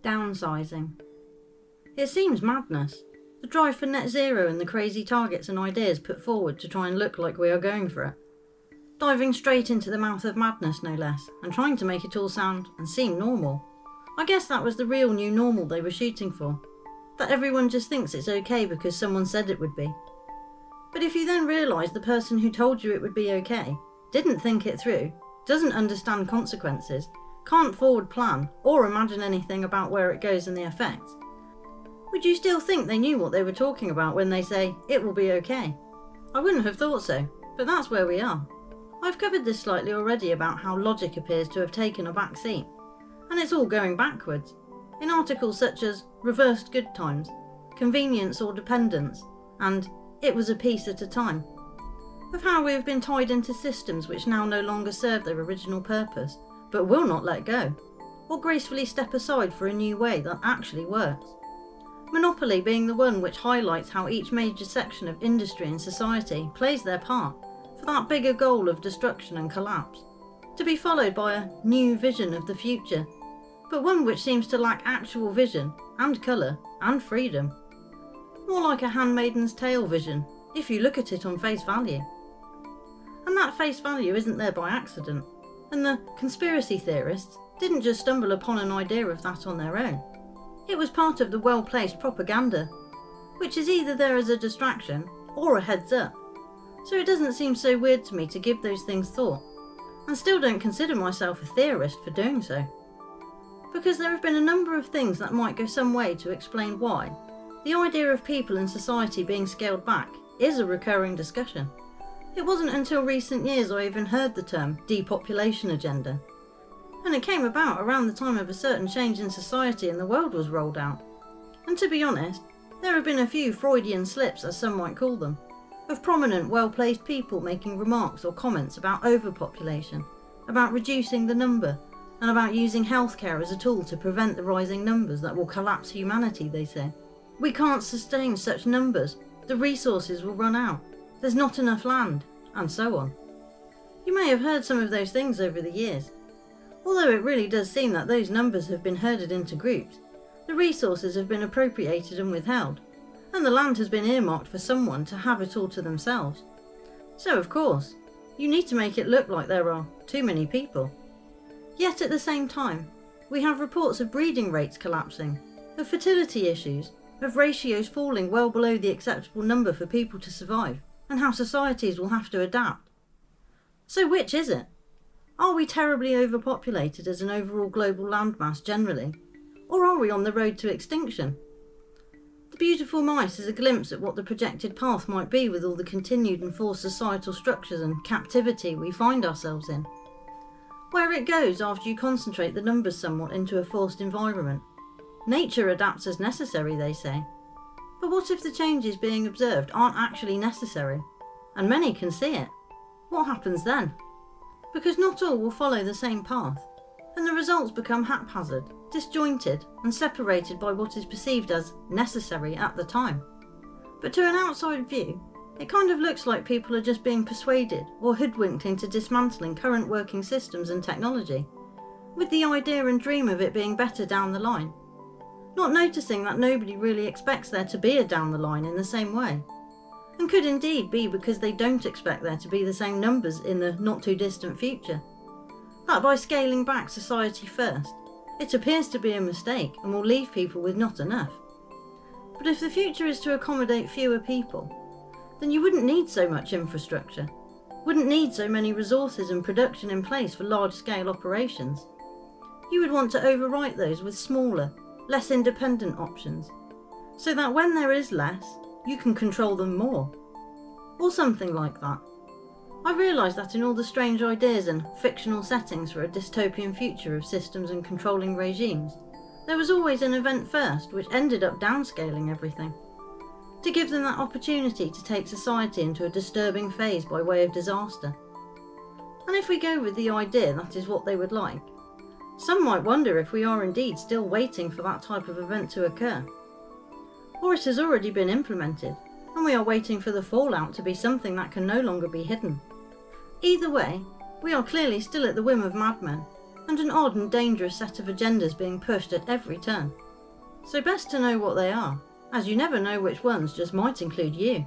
Downsizing. It seems madness. The drive for net zero and the crazy targets and ideas put forward to try and look like we are going for it. Diving straight into the mouth of madness, no less, and trying to make it all sound and seem normal. I guess that was the real new normal they were shooting for. That everyone just thinks it's okay because someone said it would be. But if you then realise the person who told you it would be okay didn't think it through, doesn't understand consequences, can't forward plan or imagine anything about where it goes and the effects, would you still think they knew what they were talking about when they say, it will be okay? I wouldn't have thought so, but that's where we are. I've covered this slightly already about how logic appears to have taken a back seat, and it's all going backwards, in articles such as reversed good times, convenience or dependence, and it was a piece at a time, of how we have been tied into systems which now no longer serve their original purpose, but will not let go, or gracefully step aside for a new way that actually works. Monopoly being the one which highlights how each major section of industry and society plays their part for that bigger goal of destruction and collapse, to be followed by a new vision of the future, but one which seems to lack actual vision and colour and freedom. More like a handmaiden's tale vision, if you look at it on face value. And that face value isn't there by accident, and the conspiracy theorists didn't just stumble upon an idea of that on their own. It was part of the well-placed propaganda, which is either there as a distraction or a heads up. So it doesn't seem so weird to me to give those things thought, and still don't consider myself a theorist for doing so. Because there have been a number of things that might go some way to explain why the idea of people and society being scaled back is a recurring discussion. It wasn't until recent years I even heard the term depopulation agenda, and it came about around the time of a certain change in society and the world was rolled out. And to be honest, there have been a few Freudian slips, as some might call them, of prominent, well-placed people making remarks or comments about overpopulation, about reducing the number, and about using healthcare as a tool to prevent the rising numbers that will collapse humanity, they say. We can't sustain such numbers, the resources will run out, there's not enough land, and so on. You may have heard some of those things over the years. Although it really does seem that those numbers have been herded into groups, the resources have been appropriated and withheld, and the land has been earmarked for someone to have it all to themselves. So of course, you need to make it look like there are too many people. Yet at the same time, we have reports of breeding rates collapsing, of fertility issues, of ratios falling well below the acceptable number for people to survive, and how societies will have to adapt. So which is it? Are we terribly overpopulated as an overall global landmass generally, or are we on the road to extinction? The Beautiful Mice is a glimpse at what the projected path might be with all the continued and forced societal structures and captivity we find ourselves in. Where it goes after you concentrate the numbers somewhat into a forced environment. Nature adapts as necessary, they say. But what if the changes being observed aren't actually necessary, and many can see it? What happens then? Because not all will follow the same path, and the results become haphazard, disjointed, and separated by what is perceived as necessary at the time. But to an outside view, it kind of looks like people are just being persuaded or hoodwinked into dismantling current working systems and technology, with the idea and dream of it being better down the line, not noticing that nobody really expects there to be a down the line in the same way, and could indeed be because they don't expect there to be the same numbers in the not too distant future. That by scaling back society first, it appears to be a mistake and will leave people with not enough. But if the future is to accommodate fewer people, then you wouldn't need so much infrastructure, wouldn't need so many resources and production in place for large-scale operations. You would want to overwrite those with smaller, less independent options, so that when there is less, you can control them more. Or something like that. I realise that in all the strange ideas and fictional settings for a dystopian future of systems and controlling regimes, there was always an event first which ended up downscaling everything, to give them that opportunity to take society into a disturbing phase by way of disaster. And if we go with the idea that is what they would like, some might wonder if we are indeed still waiting for that type of event to occur. Or it has already been implemented, and we are waiting for the fallout to be something that can no longer be hidden. Either way, we are clearly still at the whim of madmen, and an odd and dangerous set of agendas being pushed at every turn. So best to know what they are, as you never know which ones just might include you.